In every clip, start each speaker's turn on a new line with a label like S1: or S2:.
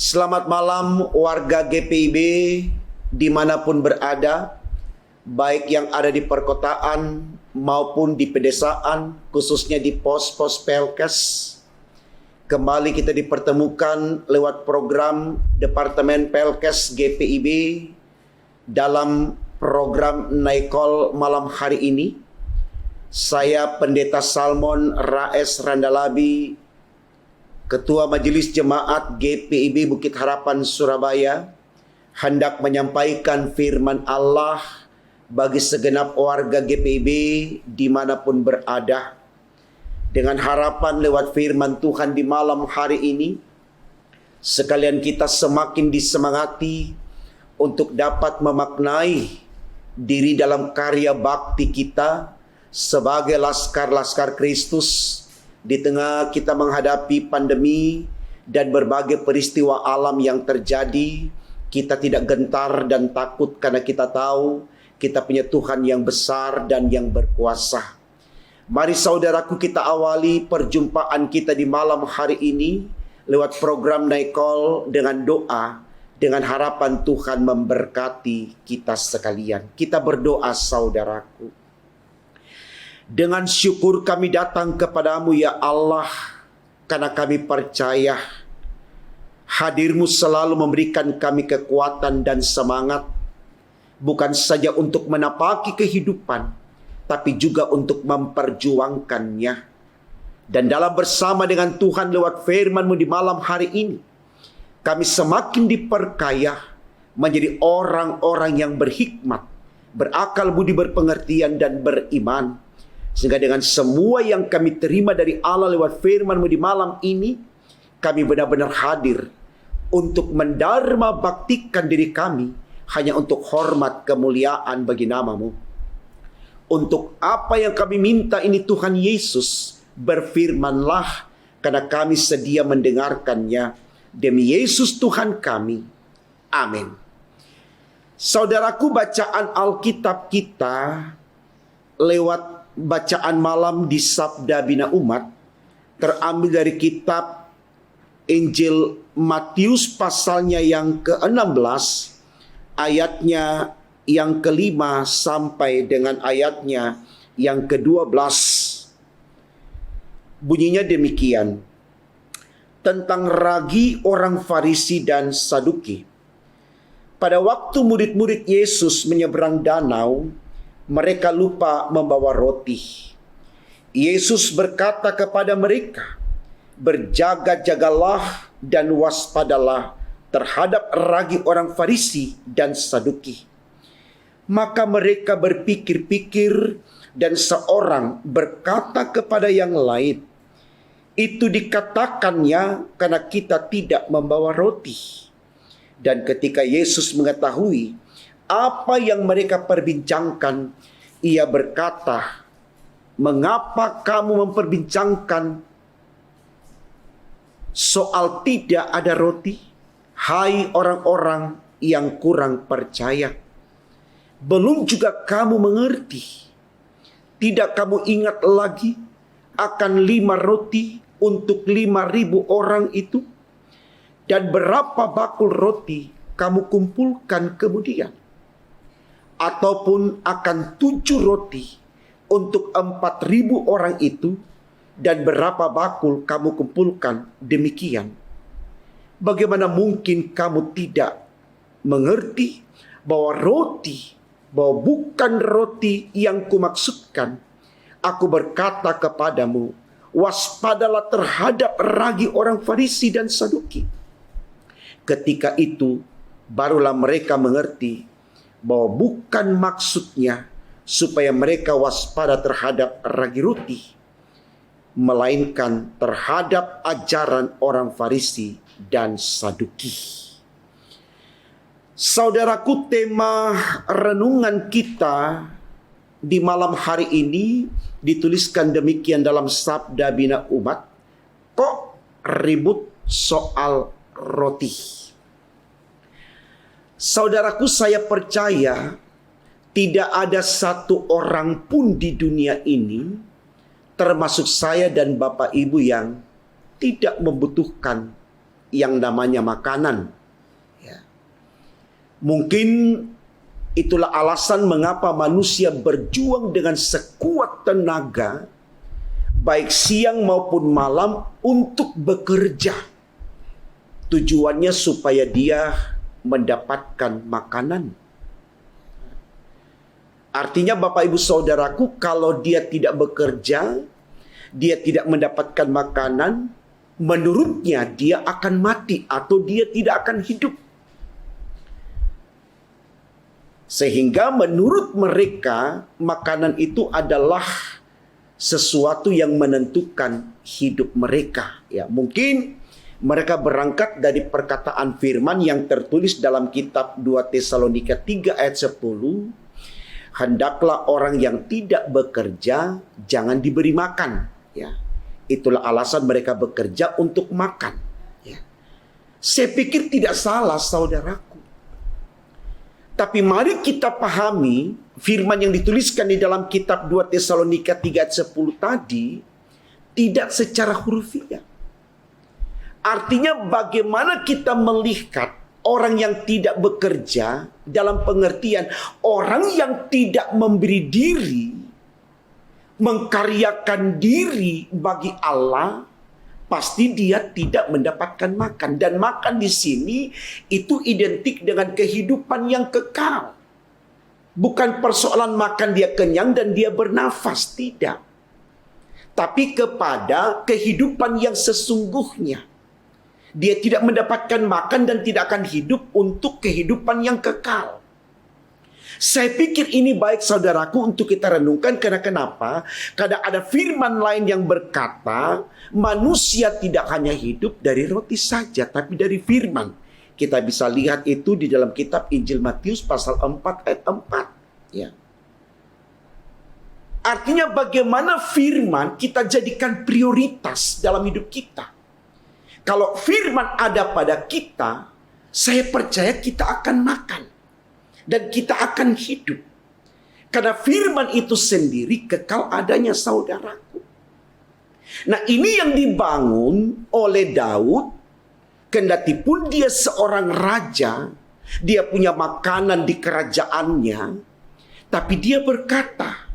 S1: Selamat malam warga GPIB dimanapun berada, baik yang ada di perkotaan maupun di pedesaan, khususnya di pos-pos Pelkes. Kembali kita dipertemukan lewat program Departemen Pelkes GPIB dalam program Naikol malam hari ini. Saya Pendeta Salmon Raes Randalabi, Ketua Majelis Jemaat GPIB Bukit Harapan Surabaya, hendak menyampaikan firman Allah bagi segenap warga GPIB dimanapun berada. Dengan harapan lewat firman Tuhan di malam hari ini, sekalian kita semakin disemangati untuk dapat memaknai diri dalam karya bakti kita sebagai laskar-laskar Kristus. Di tengah kita menghadapi pandemi dan berbagai peristiwa alam yang terjadi, kita tidak gentar dan takut karena kita tahu kita punya Tuhan yang besar dan yang berkuasa. Mari saudaraku, kita awali perjumpaan kita di malam hari ini lewat program Naikol dengan doa, dengan harapan Tuhan memberkati kita sekalian. Kita berdoa saudaraku. Dengan syukur kami datang kepadamu ya Allah, karena kami percaya hadir-Mu selalu memberikan kami kekuatan dan semangat, bukan saja untuk menapaki kehidupan, tapi juga untuk memperjuangkannya. Dan dalam bersama dengan Tuhan lewat firman-Mu di malam hari ini, kami semakin diperkaya menjadi orang-orang yang berhikmat, berakal budi, berpengertian, dan beriman. Sehingga dengan semua yang kami terima dari Allah lewat firman-Mu di malam ini, kami benar-benar hadir untuk mendharma baktikan diri kami hanya untuk hormat kemuliaan bagi nama-Mu. Untuk apa yang kami minta ini Tuhan Yesus, berfirmanlah, karena kami sedia mendengarkannya. Demi Yesus Tuhan kami. Amin. Saudaraku, bacaan Alkitab kita lewat bacaan malam di Sabda Bina Umat terambil dari kitab Injil Matius pasalnya yang ke-16, ayatnya yang ke-5 sampai dengan ayatnya yang ke-12. Bunyinya demikian. Tentang ragi orang Farisi dan Saduki. Pada waktu murid-murid Yesus menyeberang danau, mereka lupa membawa roti. Yesus berkata kepada mereka, "Berjaga-jagalah dan waspadalah terhadap ragi orang Farisi dan Saduki." Maka mereka berpikir-pikir dan seorang berkata kepada yang lain, "Itu dikatakannya karena kita tidak membawa roti." Dan ketika Yesus mengetahui apa yang mereka perbincangkan, Ia berkata, "Mengapa kamu memperbincangkan soal tidak ada roti? Hai orang-orang yang kurang percaya. Belum juga kamu mengerti? Tidak kamu ingat lagi akan 5 roti untuk 5.000 orang itu? Dan berapa bakul roti kamu kumpulkan kemudian? Ataupun akan 7 roti untuk 4.000 orang itu, dan berapa bakul kamu kumpulkan demikian? Bagaimana mungkin kamu tidak mengerti bahwa bukan roti yang kumaksudkan? Aku berkata kepadamu, waspadalah terhadap ragi orang Farisi dan Saduki." Ketika itu barulah mereka mengerti bahwa bukan maksudnya supaya mereka waspada terhadap ragi roti, melainkan terhadap ajaran orang Farisi dan Saduki. Saudaraku, tema renungan kita di malam hari ini dituliskan demikian dalam Sabda Bina Umat. Kok ribut soal roti? Saudaraku, saya percaya tidak ada satu orang pun di dunia ini, termasuk saya dan Bapak Ibu, yang tidak membutuhkan yang namanya makanan. Ya. Mungkin itulah alasan mengapa manusia berjuang dengan sekuat tenaga, baik siang maupun malam, untuk bekerja. Tujuannya supaya dia mendapatkan makanan. Artinya Bapak Ibu Saudaraku, kalau dia tidak bekerja, dia tidak mendapatkan makanan, menurutnya dia akan mati atau dia tidak akan hidup. Sehingga menurut mereka, makanan itu adalah sesuatu yang menentukan hidup mereka. Ya, mungkin mereka berangkat dari perkataan firman yang tertulis dalam kitab 2 Tesalonika 3 ayat 10. Hendaklah orang yang tidak bekerja jangan diberi makan. Ya, itulah alasan mereka bekerja untuk makan. Ya. Saya pikir tidak salah, saudaraku. Tapi mari kita pahami firman yang dituliskan di dalam kitab 2 Tesalonika 3 ayat 10 tadi tidak secara hurufiah. Artinya bagaimana kita melihat orang yang tidak bekerja dalam pengertian orang yang tidak memberi diri, mengkaryakan diri bagi Allah, pasti dia tidak mendapatkan makan. Dan makan di sini itu identik dengan kehidupan yang kekal. Bukan persoalan makan dia kenyang dan dia bernafas, tidak. Tapi kepada kehidupan yang sesungguhnya. Dia tidak mendapatkan makan dan tidak akan hidup untuk kehidupan yang kekal. Saya pikir ini baik saudaraku untuk kita renungkan. Karena kenapa? Karena ada firman lain yang berkata, manusia tidak hanya hidup dari roti saja, tapi dari firman. Kita bisa lihat itu di dalam kitab Injil Matius pasal 4 ayat 4. Ya. Artinya bagaimana firman kita jadikan prioritas dalam hidup kita. Kalau firman ada pada kita, saya percaya kita akan makan. Dan kita akan hidup. Karena firman itu sendiri kekal adanya, saudaraku. Nah, ini yang dibangun oleh Daud. Kendati pun dia seorang raja, dia punya makanan di kerajaannya. Tapi dia berkata,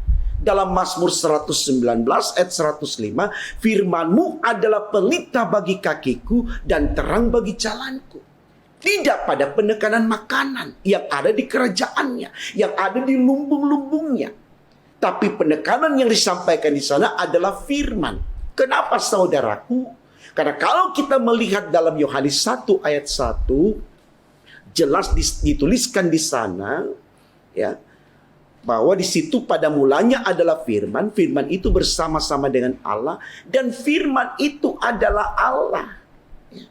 S1: dalam Mazmur 119 ayat 105, firman-Mu adalah pelita bagi kakiku dan terang bagi jalanku. Tidak pada penekanan makanan yang ada di kerajaannya, yang ada di lumbung-lumbungnya. Tapi penekanan yang disampaikan di sana adalah firman. Kenapa, saudaraku? Karena kalau kita melihat dalam Yohanes 1 ayat 1, jelas dituliskan di sana, ya, bahwa di situ pada mulanya adalah firman, firman itu bersama-sama dengan Allah, dan firman itu adalah Allah. Ya.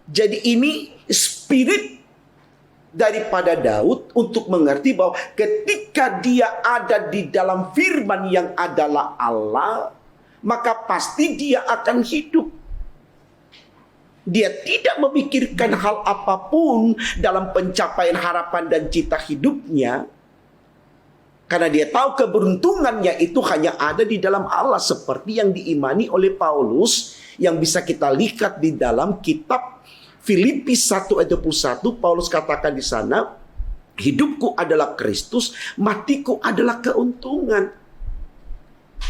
S1: Jadi ini spirit daripada Daud untuk mengerti bahwa ketika dia ada di dalam firman yang adalah Allah, maka pasti dia akan hidup. Dia tidak memikirkan hal apapun dalam pencapaian harapan dan cita hidupnya. Karena dia tahu keberuntungannya itu hanya ada di dalam Allah. Seperti yang diimani oleh Paulus. Yang bisa kita lihat di dalam kitab Filipi 1 ayat 21. Paulus katakan di sana, hidupku adalah Kristus, matiku adalah keuntungan.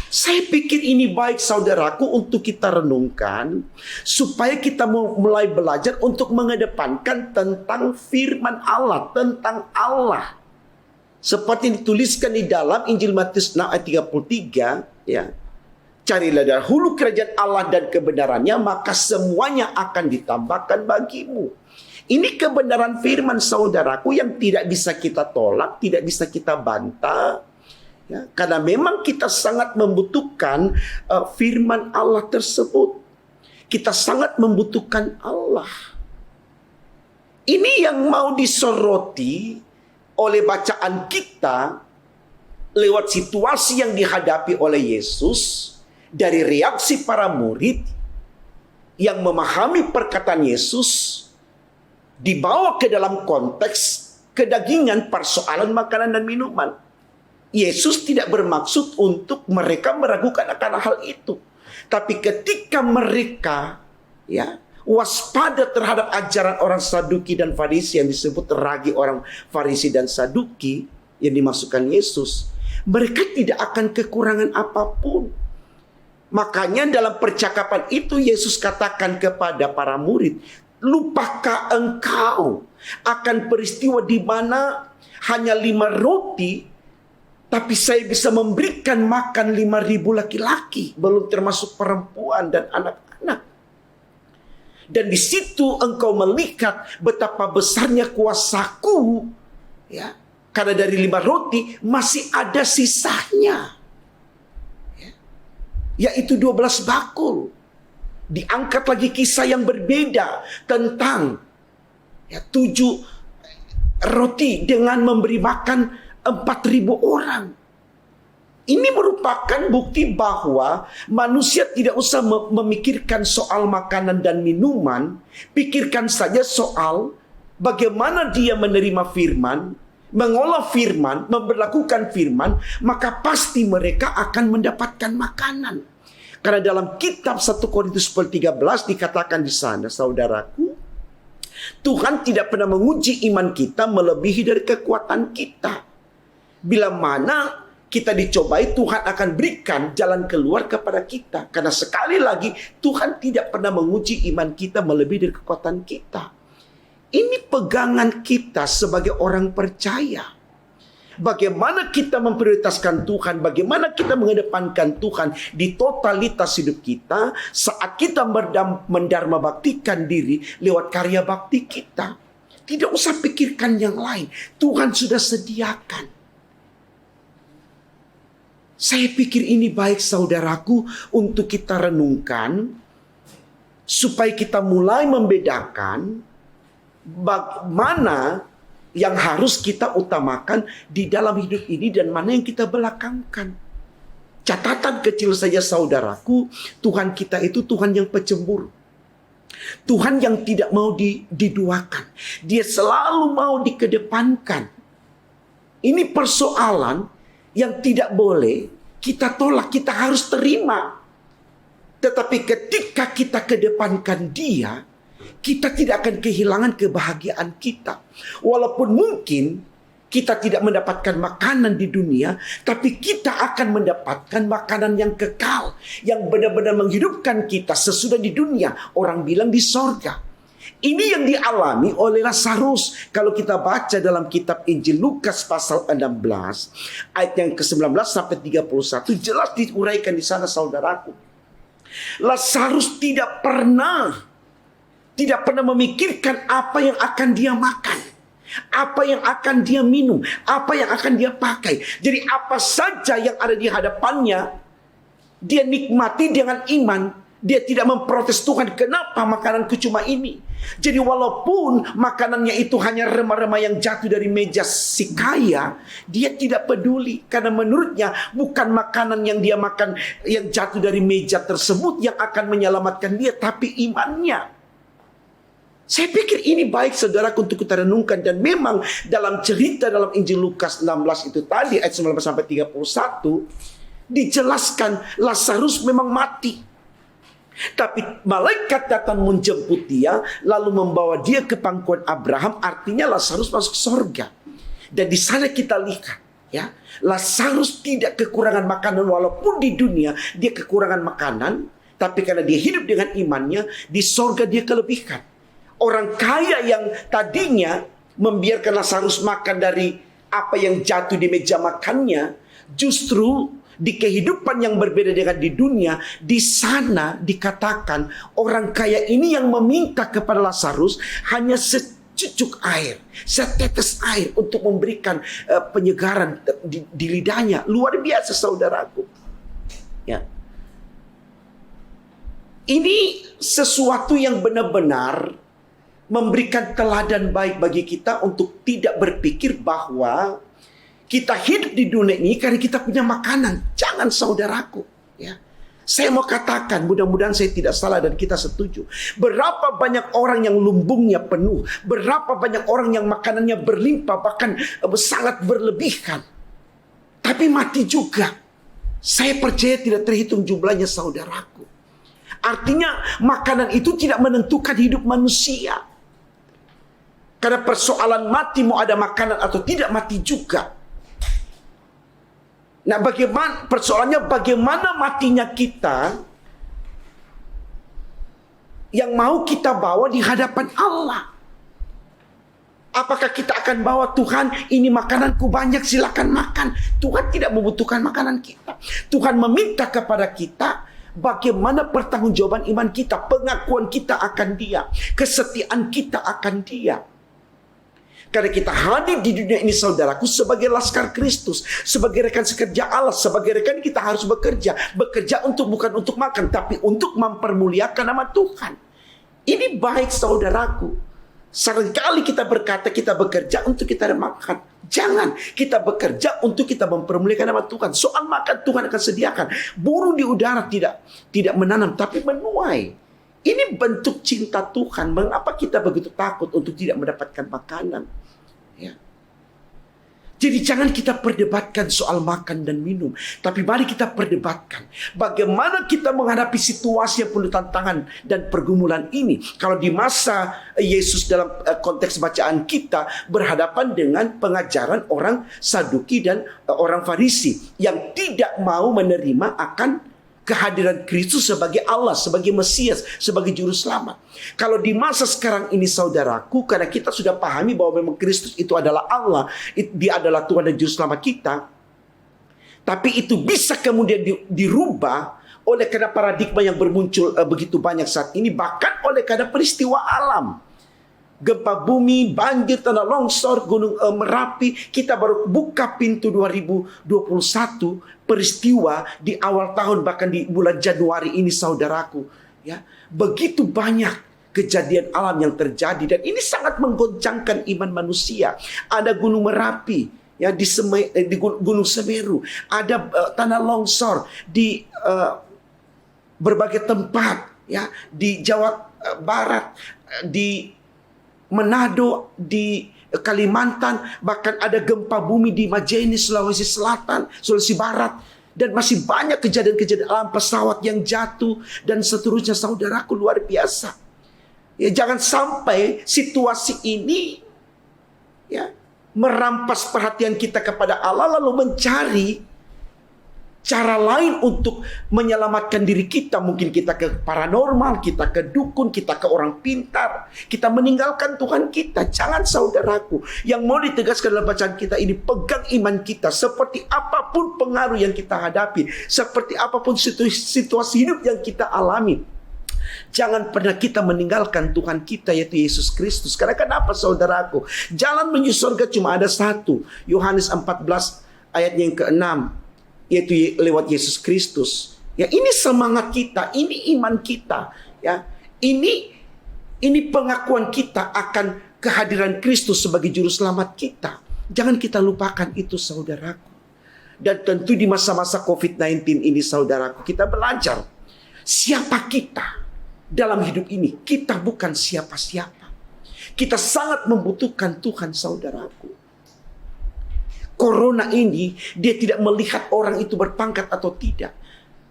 S1: Saya pikir ini baik saudaraku untuk kita renungkan. Supaya kita mulai belajar untuk mengedepankan tentang firman Allah. Tentang Allah. Seperti dituliskan di dalam Injil Matius 6 ayat 33, ya. Carilah dahulu kerajaan Allah dan kebenarannya, maka semuanya akan ditambahkan bagimu. Ini kebenaran firman saudaraku yang tidak bisa kita tolak, tidak bisa kita bantah. Ya, karena memang kita sangat membutuhkan firman Allah tersebut. Kita sangat membutuhkan Allah. Ini yang mau disoroti oleh bacaan kita lewat situasi yang dihadapi oleh Yesus, dari reaksi para murid yang memahami perkataan Yesus dibawa ke dalam konteks kedagingan persoalan makanan dan minuman. Yesus tidak bermaksud untuk mereka meragukan akan hal itu. Tapi ketika mereka, ya, waspada terhadap ajaran orang Saduki dan Farisi yang disebut ragi orang Farisi dan Saduki yang dimasukkan Yesus. Mereka tidak akan kekurangan apapun. Makanya dalam percakapan itu Yesus katakan kepada para murid, lupakah engkau akan peristiwa di mana hanya 5 roti, tapi saya bisa memberikan makan 5.000 laki-laki, belum termasuk perempuan dan anak-anak. Dan di situ engkau melihat betapa besarnya kuasaku, ya, karena dari 5 roti masih ada sisanya, ya, yaitu 12 bakul. Diangkat lagi kisah yang berbeda tentang 7 roti dengan memberi makan 4.000 orang. Ini merupakan bukti bahwa manusia tidak usah memikirkan soal makanan dan minuman. Pikirkan saja soal bagaimana dia menerima firman, mengolah firman, memberlakukan firman, maka pasti mereka akan mendapatkan makanan. Karena dalam kitab 1 Korintus 13 dikatakan di sana, saudaraku, Tuhan tidak pernah menguji iman kita melebihi dari kekuatan kita. Bila mana kita dicobai, Tuhan akan berikan jalan keluar kepada kita. Karena sekali lagi, Tuhan tidak pernah menguji iman kita melebihi dari kekuatan kita. Ini pegangan kita sebagai orang percaya. Bagaimana kita memprioritaskan Tuhan, bagaimana kita mengedepankan Tuhan di totalitas hidup kita saat kita mendharma baktikan diri lewat karya bakti kita. Tidak usah pikirkan yang lain, Tuhan sudah sediakan. Saya pikir ini baik saudaraku untuk kita renungkan supaya kita mulai membedakan bagaimana yang harus kita utamakan di dalam hidup ini dan mana yang kita belakangkan. Catatan kecil saja saudaraku, Tuhan kita itu Tuhan yang pecemburu. Tuhan yang tidak mau diduakan. Dia selalu mau dikedepankan. Ini persoalan yang tidak boleh kita tolak, kita harus terima. Tetapi ketika kita kedepankan Dia, kita tidak akan kehilangan kebahagiaan kita. Walaupun mungkin kita tidak mendapatkan makanan di dunia, tapi kita akan mendapatkan makanan yang kekal, yang benar-benar menghidupkan kita sesudah di dunia. Orang bilang di sorga. Ini yang dialami oleh Lazarus. Kalau kita baca dalam kitab Injil Lukas pasal 16, ayat yang ke-19 sampai 31, jelas diuraikan di sana saudaraku. Lazarus tidak pernah memikirkan apa yang akan dia makan, apa yang akan dia minum, apa yang akan dia pakai. Jadi apa saja yang ada di hadapannya, dia nikmati dengan iman. Dia tidak memprotes Tuhan, kenapa makananku cuma ini. Jadi walaupun makanannya itu hanya remah-remah yang jatuh dari meja si kaya, dia tidak peduli. Karena menurutnya bukan makanan yang dia makan yang jatuh dari meja tersebut yang akan menyelamatkan dia, tapi imannya. Saya pikir ini baik saudara untuk kita renungkan. Dan memang dalam cerita dalam Injil Lukas 16 itu tadi ayat 19 sampai 31 dijelaskan Lazarus memang mati. Tapi malaikat datang menjemput dia, lalu membawa dia ke pangkuan Abraham. Artinya Lazarus masuk surga. Dan di sana kita lihat, ya, Lazarus tidak kekurangan makanan. Walaupun di dunia dia kekurangan makanan, tapi karena dia hidup dengan imannya, di surga dia kelebihan. Orang kaya yang tadinya membiarkan Lazarus makan dari apa yang jatuh di meja makannya, justru di kehidupan yang berbeda dengan di dunia, di sana dikatakan orang kaya ini yang meminta kepada Lazarus hanya secucuk air, setetes air untuk memberikan penyegaran di lidahnya. Luar biasa saudaraku. Ya. Ini sesuatu yang benar-benar memberikan teladan baik bagi kita untuk tidak berpikir bahwa kita hidup di dunia ini karena kita punya makanan. Jangan saudaraku. Ya. Saya mau katakan, mudah-mudahan saya tidak salah dan kita setuju. Berapa banyak orang yang lumbungnya penuh. Berapa banyak orang yang makanannya berlimpah, bahkan sangat berlebihan. Tapi mati juga. Saya percaya tidak terhitung jumlahnya saudaraku. Artinya makanan itu tidak menentukan hidup manusia. Karena persoalan mati mau ada makanan atau tidak mati juga. Nah, persoalannya bagaimana matinya kita yang mau kita bawa di hadapan Allah. Apakah kita akan bawa, Tuhan ini makananku banyak silakan makan. Tuhan tidak membutuhkan makanan kita. Tuhan meminta kepada kita bagaimana pertanggungjawaban iman kita, pengakuan kita akan Dia, kesetiaan kita akan Dia. Karena kita hadir di dunia ini, saudaraku, sebagai laskar Kristus, sebagai rekan sekerja Allah, sebagai rekan kita harus bekerja. Bekerja bukan untuk makan, tapi untuk mempermuliakan nama Tuhan. Ini baik, saudaraku. Seringkali kita berkata kita bekerja untuk kita makan. Jangan, kita bekerja untuk kita mempermuliakan nama Tuhan. Soal makan Tuhan akan sediakan. Burung di udara tidak menanam, tapi menuai. Ini bentuk cinta Tuhan. Mengapa kita begitu takut untuk tidak mendapatkan makanan? Ya. Jadi jangan kita perdebatkan soal makan dan minum. Tapi mari kita perdebatkan bagaimana kita menghadapi situasi yang penuh tantangan dan pergumulan ini. Kalau di masa Yesus dalam konteks bacaan kita berhadapan dengan pengajaran orang Saduki dan orang Farisi yang tidak mau menerima akan kehadiran Kristus sebagai Allah, sebagai Mesias, sebagai Juru Selamat. Kalau di masa sekarang ini, saudaraku, karena kita sudah pahami bahwa memang Kristus itu adalah Allah, Dia adalah Tuhan dan Juru Selamat kita, tapi itu bisa kemudian dirubah oleh karena paradigma yang bermuncul begitu banyak saat ini, bahkan oleh karena peristiwa alam. Gempa bumi, banjir, tanah longsor, gunung Merapi. Kita baru buka pintu 2021, peristiwa di awal tahun, bahkan di bulan Januari ini, saudaraku. Ya, begitu banyak kejadian alam yang terjadi dan ini sangat menggoncangkan iman manusia. Ada gunung Merapi, ya, di Gunung Semeru, ada tanah longsor di berbagai tempat, ya, di Jawa Barat, di Manado, di Kalimantan, bahkan ada gempa bumi di Majene, Sulawesi Selatan, Sulawesi Barat, dan masih banyak kejadian-kejadian alam, pesawat yang jatuh dan seterusnya, saudaraku, luar biasa. Ya, jangan sampai situasi ini, ya, merampas perhatian kita kepada Allah lalu mencari cara lain untuk menyelamatkan diri kita. Mungkin kita ke paranormal, kita ke dukun, kita ke orang pintar. Kita meninggalkan Tuhan kita. Jangan, saudaraku. Yang mau ditegaskan dalam bacaan kita ini, pegang iman kita. Seperti apapun pengaruh yang kita hadapi, seperti apapun situasi hidup yang kita alami, jangan pernah kita meninggalkan Tuhan kita, yaitu Yesus Kristus. Karena kenapa, saudaraku? Jalan menuju surga cuma ada satu. Yohanes 14 ayatnya yang ke-6. Yaitu lewat Yesus Kristus. Ya, ini semangat kita, ini iman kita, ya. Ini pengakuan kita akan kehadiran Kristus sebagai juru selamat kita. Jangan kita lupakan itu, saudaraku. Dan tentu di masa-masa COVID-19 ini, saudaraku, kita belajar siapa kita dalam hidup ini. Kita bukan siapa-siapa. Kita sangat membutuhkan Tuhan, saudaraku. Corona ini, dia tidak melihat orang itu berpangkat atau tidak.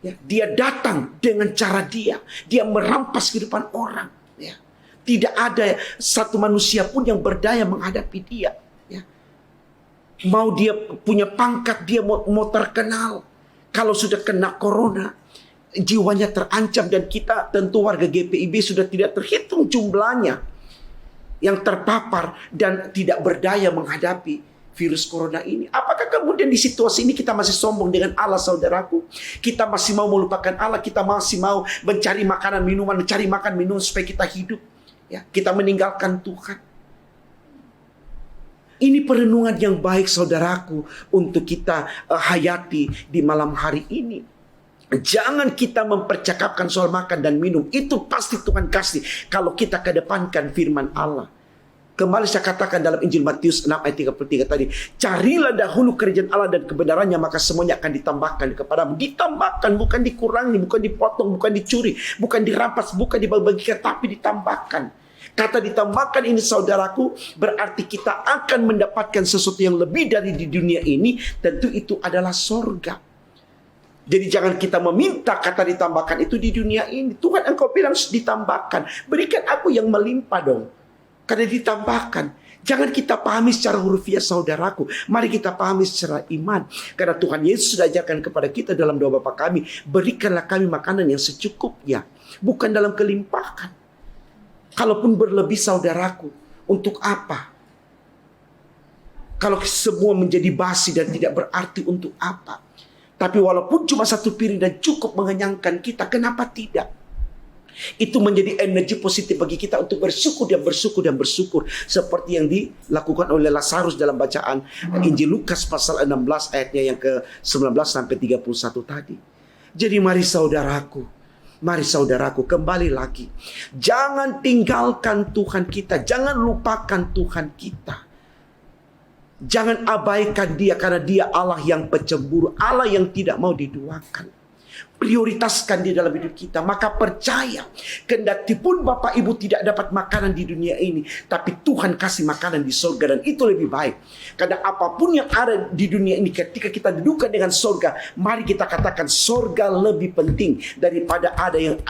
S1: Ya, dia datang dengan cara dia. Dia merampas kehidupan orang. Ya. Tidak ada satu manusia pun yang berdaya menghadapi dia. Ya. Mau dia punya pangkat, dia mau terkenal. Kalau sudah kena corona, jiwanya terancam. Dan kita tentu warga GPIB sudah tidak terhitung jumlahnya yang terpapar dan tidak berdaya menghadapi virus corona ini. Apakah kemudian di situasi ini kita masih sombong dengan Allah, saudaraku? Kita masih mau melupakan Allah, kita masih mau mencari makanan minuman, mencari makan minum supaya kita hidup. Ya, kita meninggalkan Tuhan. Ini perenungan yang baik, saudaraku, untuk kita hayati di malam hari ini. Jangan kita mempercakapkan soal makan dan minum. Itu pasti Tuhan kasih kalau kita kedepankan firman Allah. Kembali saya katakan dalam Injil Matius 6 ayat 33 tadi, carilah dahulu kerajaan Allah dan kebenarannya, maka semuanya akan ditambahkan kepadamu. Ditambahkan, bukan dikurangi, bukan dipotong, bukan dicuri, bukan dirampas, bukan dibagi-bagikan, tapi ditambahkan. Kata ditambahkan ini, saudaraku, berarti kita akan mendapatkan sesuatu yang lebih dari di dunia ini. Tentu itu adalah sorga. Jadi jangan kita meminta kata ditambahkan itu di dunia ini. Tuhan, Engkau bilang ditambahkan. Berikan aku yang melimpah dong. Karena ditambahkan. Jangan kita pahami secara hurufiah saudaraku. Mari kita pahami secara iman. Karena Tuhan Yesus sudah ajarkan kepada kita dalam doa Bapa kami. Berikanlah kami makanan yang secukupnya. Bukan dalam kelimpahan. Kalaupun berlebih saudaraku. Untuk apa? Kalau semua menjadi basi dan tidak berarti untuk apa? Tapi walaupun cuma satu piring dan cukup mengenyangkan kita, kenapa tidak? Itu menjadi energi positif bagi kita untuk bersyukur dan bersyukur dan bersyukur. Seperti yang dilakukan oleh Lazarus dalam bacaan Injil Lukas pasal 16 ayatnya yang ke-19 sampai 31 tadi. Jadi mari saudaraku kembali lagi. Jangan tinggalkan Tuhan kita. Jangan lupakan Tuhan kita. Jangan abaikan Dia karena Dia Allah yang pencemburu, Allah yang tidak mau diduakan. Prioritaskan dia dalam hidup kita. Maka percaya, kendati pun Bapak Ibu tidak dapat makanan di dunia ini, tapi Tuhan kasih makanan di surga, dan itu lebih baik. Karena apapun yang ada di dunia ini, ketika kita dudukan dengan surga, mari kita katakan surga lebih penting daripada apa yang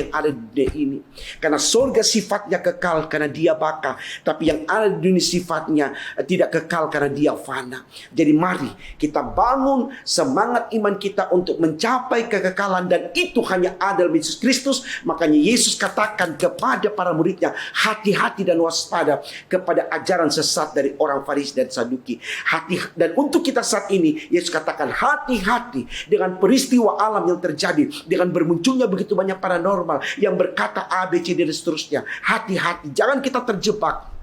S1: ada di dunia ini. Karena surga sifatnya kekal karena Dia baka, tapi yang ada di dunia sifatnya tidak kekal karena Dia fana. Jadi mari kita bangun semangat iman kita untuk mencapai kekekalan, dan itu hanya ada dalam Yesus Kristus. Makanya Yesus katakan kepada para muridnya, hati-hati dan waspada kepada ajaran sesat dari orang Farisi dan Saduki. Dan untuk kita saat ini, Yesus katakan hati-hati dengan peristiwa alam yang terjadi, dengan bermunculnya begitu banyak paranormal yang berkata A, B, C, dan seterusnya. Hati-hati, jangan kita terjebak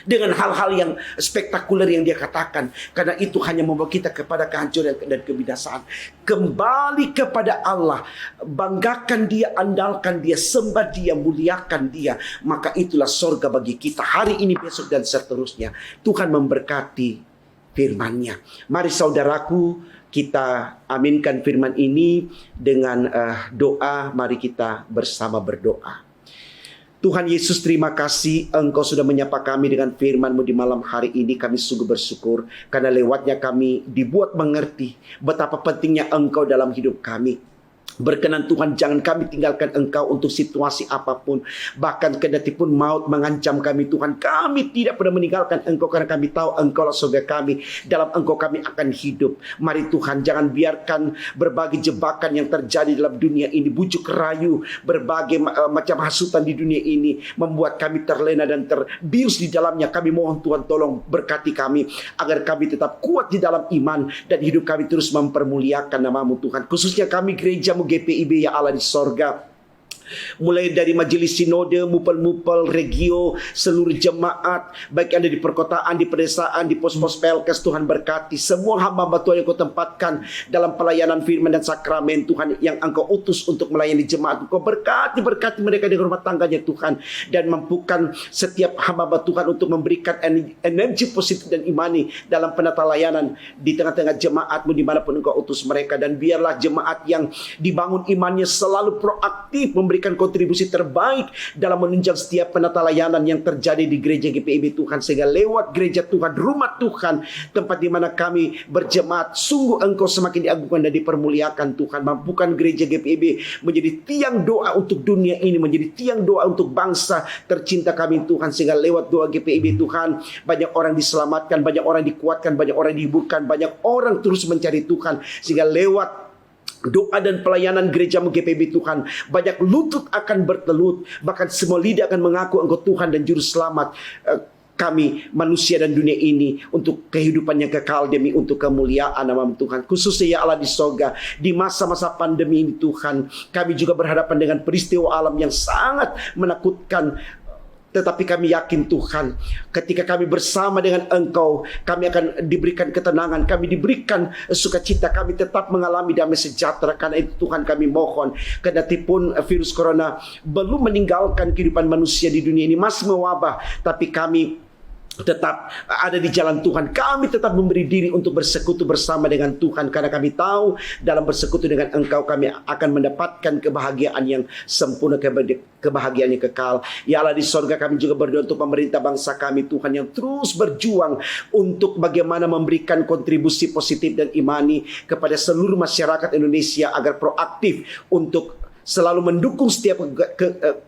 S1: dengan hal-hal yang spektakuler yang dia katakan, karena itu hanya membawa kita kepada kehancuran dan kebinasaan. Kembali kepada Allah, banggakan Dia, andalkan Dia, sembah Dia, muliakan Dia, maka itulah surga bagi kita hari ini, besok, dan seterusnya. Tuhan memberkati firman-Nya. Mari saudaraku, kita aminkan firman ini dengan doa. Mari kita bersama berdoa. Tuhan Yesus, terima kasih Engkau sudah menyapa kami dengan firman-Mu di malam hari ini. Kami sungguh bersyukur karena lewatnya kami dibuat mengerti betapa pentingnya Engkau dalam hidup kami. Berkenan Tuhan, jangan kami tinggalkan Engkau untuk situasi apapun. Bahkan kendati pun maut mengancam kami, Tuhan, kami tidak pernah meninggalkan Engkau, karena kami tahu Engkau lah surga kami. Dalam Engkau kami akan hidup. Mari Tuhan, jangan biarkan berbagai jebakan yang terjadi dalam dunia ini, bujuk rayu, berbagai macam hasutan di dunia ini, membuat kami terlena dan terbius di dalamnya. Kami mohon Tuhan, tolong berkati kami, agar kami tetap kuat di dalam iman, dan hidup kami terus mempermuliakan nama-Mu Tuhan. Khususnya kami gereja GPIB ya Allah di sorga. Mulai dari majelis sinode, mupel-mupel, regio, seluruh jemaat, baik yang ada di perkotaan, di pedesaan, di pos-pos pelkes, Tuhan berkati semua hamba-hamba Tuhan yang Kau tempatkan dalam pelayanan firman dan sakramen, Tuhan, yang Engkau utus untuk melayani jemaat. Kau berkati mereka di rumah tangganya, Tuhan, dan mampukan setiap hamba-hamba Tuhan untuk memberikan energi positif dan imani dalam penata layanan di tengah-tengah jemaat-Mu dimanapun Engkau utus mereka. Dan biarlah jemaat yang dibangun imannya selalu proaktif memberikan kontribusi terbaik dalam menunjang setiap penata layanan yang terjadi di gereja GPIB, Tuhan, sehingga lewat gereja Tuhan, rumah Tuhan, tempat di mana kami berjemaat, sungguh Engkau semakin diagungkan dan dipermuliakan, Tuhan. Mampukan gereja GPIB menjadi tiang doa untuk dunia ini, menjadi tiang doa untuk bangsa tercinta kami, Tuhan, sehingga lewat doa GPIB, Tuhan, banyak orang diselamatkan, banyak orang dikuatkan, banyak orang dihiburkan, banyak orang terus mencari Tuhan, sehingga lewat doa dan pelayanan gereja-Mu GPIB, Tuhan, banyak lutut akan bertelut, bahkan semua lidah akan mengaku Engkau Tuhan dan Juru Selamat kami, manusia dan dunia ini, untuk kehidupan yang kekal demi untuk kemuliaan nama-Mu Tuhan. Khususnya ya Allah di sorga, di masa-masa pandemi ini, Tuhan, kami juga berhadapan dengan peristiwa alam yang sangat menakutkan. Tetapi kami yakin, Tuhan, ketika kami bersama dengan Engkau, kami akan diberikan ketenangan, kami diberikan sukacita, kami tetap mengalami damai sejahtera. Karena itu Tuhan, kami mohon, kendati pun virus corona belum meninggalkan kehidupan manusia di dunia ini, masih mewabah, tapi kami tetap ada di jalan Tuhan. Kami tetap memberi diri untuk bersekutu bersama dengan Tuhan, karena kami tahu dalam bersekutu dengan Engkau kami akan mendapatkan kebahagiaan yang sempurna, kebahagiaan yang kekal. Ya Allah di sorga, kami juga berdoa untuk pemerintah bangsa kami Tuhan, yang terus berjuang untuk bagaimana memberikan kontribusi positif dan imani kepada seluruh masyarakat Indonesia agar proaktif untuk selalu mendukung setiap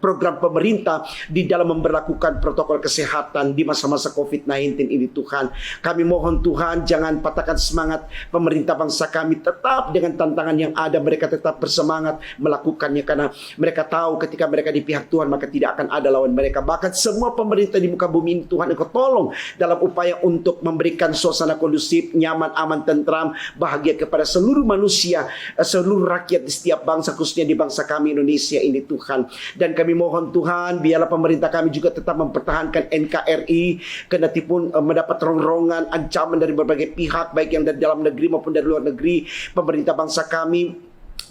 S1: program pemerintah di dalam memberlakukan protokol kesehatan di masa-masa COVID-19 ini Tuhan. Kami mohon Tuhan, jangan patahkan semangat pemerintah bangsa kami, tetap dengan tantangan yang ada mereka tetap bersemangat melakukannya, karena mereka tahu ketika mereka di pihak Tuhan maka tidak akan ada lawan mereka. Bahkan semua pemerintah di muka bumi ini Tuhan, Engkau tolong dalam upaya untuk memberikan suasana kondusif, nyaman, aman, tentram, bahagia kepada seluruh manusia, seluruh rakyat di setiap bangsa, khususnya di bangsa kami Indonesia ini Tuhan. Dan kami mohon Tuhan, biarlah pemerintah kami juga tetap mempertahankan NKRI, kendati pun mendapat rongrongan, ancaman dari berbagai pihak, baik yang dari dalam negeri maupun dari luar negeri. Pemerintah bangsa kami,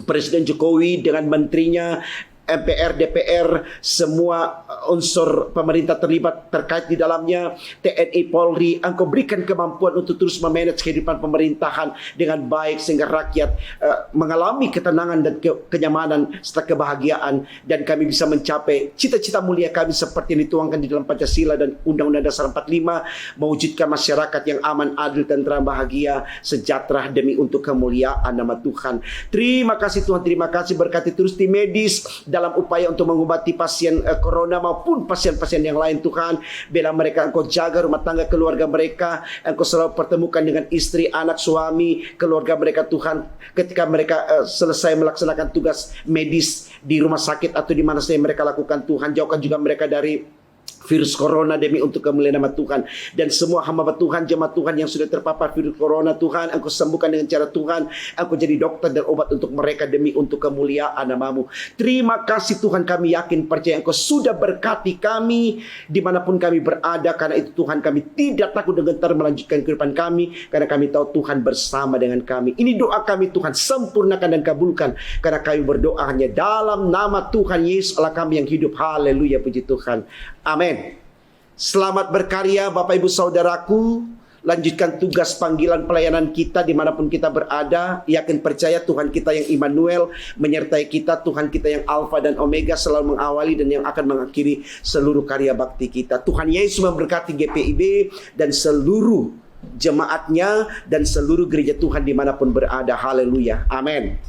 S1: Presiden Jokowi dengan menterinya, MPR, DPR, semua unsur pemerintah terlibat terkait di dalamnya, TNI, Polri, Engkau berikan kemampuan untuk terus memanage kehidupan pemerintahan dengan baik, sehingga rakyat mengalami ketenangan dan kenyamanan serta kebahagiaan, dan kami bisa mencapai cita-cita mulia kami seperti yang dituangkan di dalam Pancasila dan Undang-Undang Dasar 45, mewujudkan masyarakat yang aman, adil, tentram, bahagia, sejahtera demi untuk kemuliaan nama Tuhan. Terima kasih Tuhan, terima kasih, berkati terus tim medis dalam upaya untuk mengobati pasien corona maupun pasien-pasien yang lain Tuhan. Bela mereka, Engkau jaga rumah tangga keluarga mereka, Engkau selalu pertemukan dengan istri, anak, suami, keluarga mereka Tuhan, ketika mereka selesai melaksanakan tugas medis di rumah sakit atau di mana saja mereka lakukan Tuhan. Jauhkan juga mereka dari virus corona demi untuk kemuliaan nama Tuhan. Dan semua hamba Tuhan, jemaat Tuhan yang sudah terpapar virus corona Tuhan, Engkau sembuhkan dengan cara Tuhan. Engkau jadi dokter dan obat untuk mereka demi untuk kemuliaan nama-Mu. Terima kasih Tuhan, kami yakin percaya Engkau sudah berkati kami dimanapun kami berada. Karena itu Tuhan, kami tidak takut dan gentar melanjutkan kehidupan kami, karena kami tahu Tuhan bersama dengan kami. Ini doa kami Tuhan, sempurnakan dan kabulkan, karena kami berdoa hanya dalam nama Tuhan Yesus Allah kami yang hidup. Haleluya, puji Tuhan. Amin. Selamat berkarya Bapak Ibu Saudaraku. Lanjutkan tugas panggilan pelayanan kita dimanapun kita berada. Yakin percaya Tuhan kita yang Immanuel menyertai kita, Tuhan kita yang Alfa dan Omega, selalu mengawali dan yang akan mengakhiri seluruh karya bakti kita. Tuhan Yesus memberkati GPIB dan seluruh jemaatnya dan seluruh gereja Tuhan dimanapun berada. Haleluya. Amin.